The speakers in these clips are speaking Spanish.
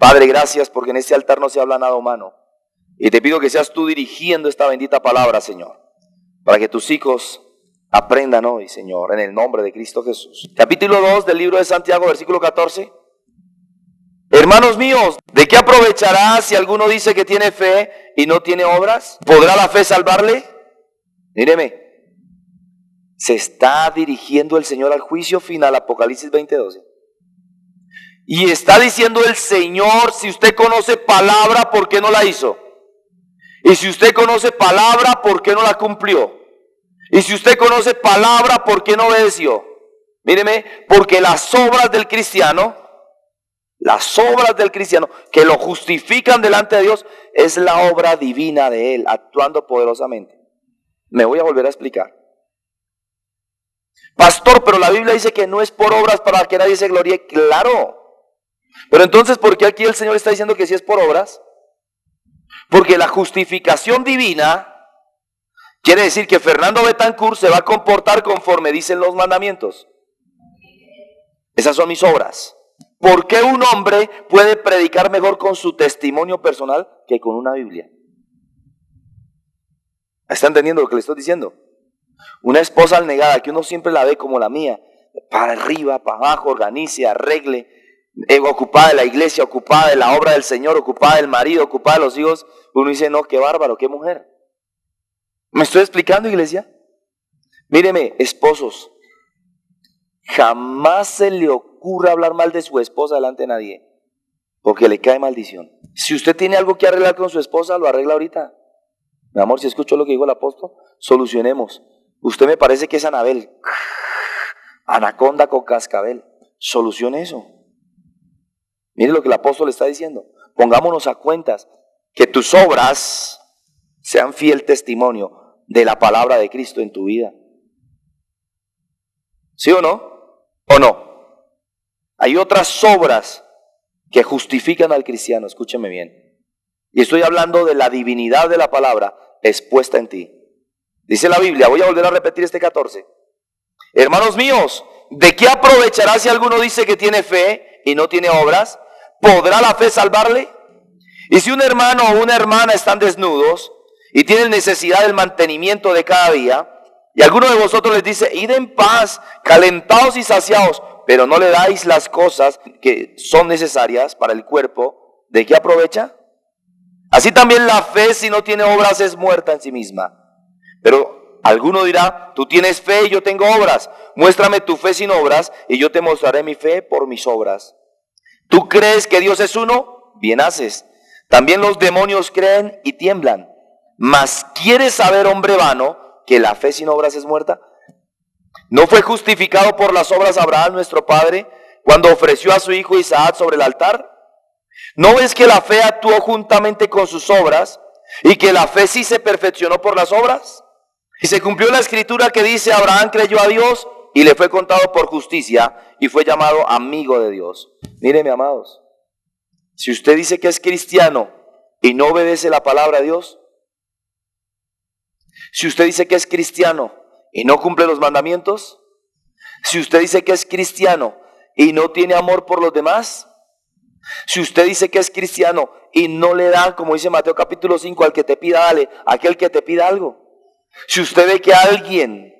Padre, gracias porque en este altar no se habla nada humano. Y te pido que seas tú dirigiendo esta bendita palabra, Señor, para que tus hijos aprendan hoy, Señor, en el nombre de Cristo Jesús. Capítulo 2 del libro de Santiago, versículo 14. Hermanos míos, ¿de qué aprovechará si alguno dice que tiene fe y no tiene obras? ¿Podrá la fe salvarle? Míreme, se está dirigiendo el Señor al juicio final, Apocalipsis 20:12. Y está diciendo el Señor, si usted conoce palabra, ¿por qué no la hizo? Y si usted conoce palabra, ¿por qué no la cumplió? Y si usted conoce palabra, ¿por qué no obedeció? Míreme, porque las obras del cristiano que lo justifican delante de Dios, es la obra divina de Él, actuando poderosamente. Me voy a volver a explicar. Pastor, pero la Biblia dice que no es por obras para que nadie se gloríe. Claro. Pero entonces, ¿por qué aquí el Señor está diciendo que sí es por obras? Porque la justificación divina quiere decir que Fernando Betancourt se va a comportar conforme dicen los mandamientos. Esas son mis obras. ¿Por qué un hombre puede predicar mejor con su testimonio personal que con una Biblia? ¿Está entendiendo lo que le estoy diciendo? Una esposa alnegada que uno siempre la ve como la mía, para arriba, para abajo, organice, arregle, ocupada de la iglesia, ocupada de la obra del Señor, ocupada del marido, ocupada de los hijos, uno dice, no, qué bárbaro, qué mujer. ¿Me estoy explicando, iglesia? Míreme, esposos, jamás se le ocurra hablar mal de su esposa delante de nadie, porque le cae maldición. Si usted tiene algo que arreglar con su esposa, lo arregla ahorita. Mi amor, si escuchó lo que dijo el apóstol, solucionemos. Usted me parece que es Anabel, anaconda con cascabel. Solucione eso. Mire lo que el apóstol está diciendo. Pongámonos a cuentas, que tus obras sean fiel testimonio de la palabra de Cristo en tu vida. ¿Sí o no? ¿O no? Hay otras obras que justifican al cristiano, escúcheme bien. Y estoy hablando de la divinidad de la palabra expuesta en ti. Dice la Biblia, voy a volver a repetir este 14. Hermanos míos, ¿de qué aprovechará si alguno dice que tiene fe y no tiene obras? ¿Podrá la fe salvarle? Y si un hermano o una hermana están desnudos y tienen necesidad del mantenimiento de cada día, y alguno de vosotros les dice, id en paz, calentados y saciados, pero no le dais las cosas que son necesarias para el cuerpo, ¿de qué aprovecha? Así también la fe, si no tiene obras, es muerta en sí misma. Pero alguno dirá, tú tienes fe y yo tengo obras. Muéstrame tu fe sin obras y yo te mostraré mi fe por mis obras. ¿Tú crees que Dios es uno? Bien haces. También los demonios creen y tiemblan. Mas ¿quieres saber, hombre vano, que la fe sin obras es muerta? ¿No fue justificado por las obras Abraham, nuestro padre, cuando ofreció a su hijo Isaac sobre el altar? ¿No ves que la fe actuó juntamente con sus obras y que la fe sí se perfeccionó por las obras? Y se cumplió la escritura que dice, Abraham creyó a Dios y le fue contado por justicia y fue llamado amigo de Dios. Míreme, amados, si usted dice que es cristiano y no obedece la palabra de Dios, si usted dice que es cristiano y no cumple los mandamientos, si usted dice que es cristiano y no tiene amor por los demás, si usted dice que es cristiano y no le da, como dice Mateo capítulo 5, al que te pida, dale, a aquel que te pida algo. Si usted ve que alguien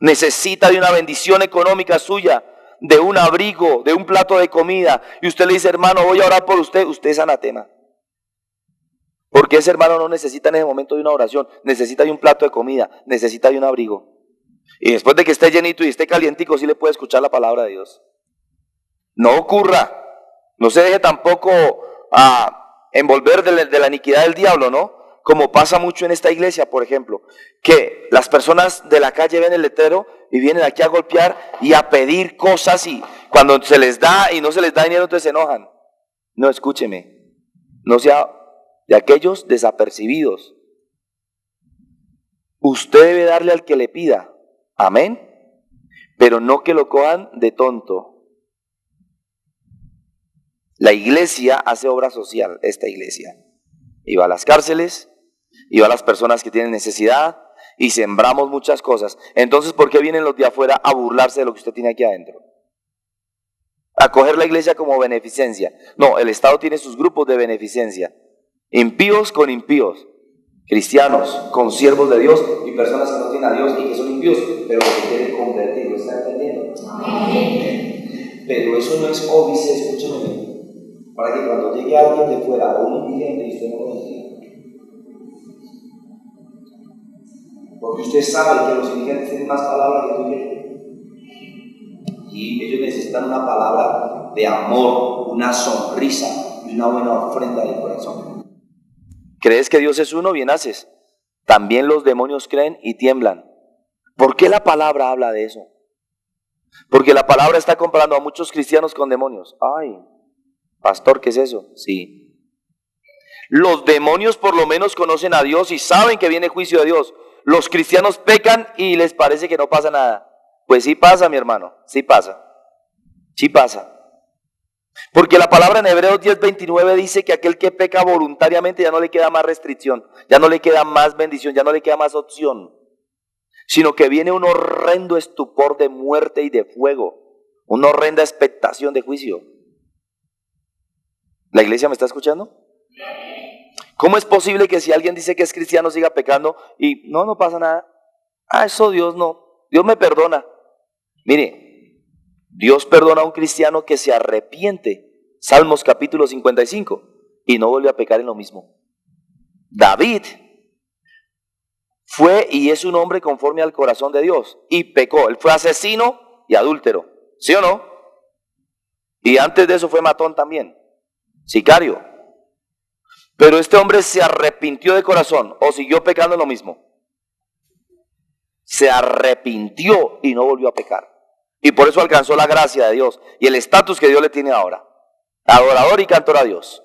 necesita de una bendición económica suya, de un abrigo, de un plato de comida, y usted le dice, hermano, voy a orar por usted, usted es anatema. Porque ese hermano no necesita en ese momento de una oración, necesita de un plato de comida, necesita de un abrigo. Y después de que esté llenito y esté calientico, sí le puede escuchar la palabra de Dios. No ocurra, no se deje tampoco envolver de la iniquidad del diablo, ¿no? Como pasa mucho en esta iglesia, por ejemplo, que las personas de la calle ven el letrero y vienen aquí a golpear y a pedir cosas, y cuando se les da y no se les da dinero, entonces se enojan. No, escúcheme, no sea de aquellos desapercibidos. Usted debe darle al que le pida, amén, pero no que lo cojan de tonto. La iglesia hace obra social, esta iglesia. Y va a las cárceles, y va a las personas que tienen necesidad, y sembramos muchas cosas. Entonces, ¿por qué vienen los de afuera a burlarse de lo que usted tiene aquí adentro? acoger la iglesia como beneficencia. No, el Estado tiene sus grupos de beneficencia. Impíos con impíos, cristianos con siervos de Dios y personas que no tienen a Dios y que son impíos, pero que quieren convertir. ¿Lo están entendiendo? Amén. Pero eso no es óbice, escúchame bien, para que cuando llegue alguien de fuera o un indigente y usted no lo entienda. Porque usted sabe que los indigentes tienen más palabras que tú y yo. Y ellos necesitan una palabra de amor, una sonrisa y una buena ofrenda del corazón. ¿Crees que Dios es uno? Bien haces. También los demonios creen y tiemblan. ¿Por qué la palabra habla de eso? Porque la palabra está comparando a muchos cristianos con demonios. Ay, pastor, ¿qué es eso? Sí. Los demonios por lo menos conocen a Dios y saben que viene juicio de Dios. Los cristianos pecan y les parece que no pasa nada. Pues sí pasa, mi hermano, sí pasa. Sí pasa. Porque la palabra en Hebreos 10:29 dice que aquel que peca voluntariamente ya no le queda más restricción, ya no le queda más bendición, ya no le queda más opción, sino que viene un horrendo estupor de muerte y de fuego, una horrenda expectación de juicio. ¿La iglesia me está escuchando? ¿Cómo es posible que si alguien dice que es cristiano siga pecando y no pasa nada? Eso Dios no, Dios me perdona. Mire, Dios perdona a un cristiano que se arrepiente, Salmos capítulo 55, y no vuelve a pecar en lo mismo. David fue y es un hombre conforme al corazón de Dios y pecó. Él fue asesino y adúltero, ¿sí o no? Y antes de eso fue matón también, sicario. Pero este hombre se arrepintió de corazón o siguió pecando en lo mismo. Se arrepintió y no volvió a pecar. Y por eso alcanzó la gracia de Dios y el estatus que Dios le tiene ahora. Adorador y cantor a Dios.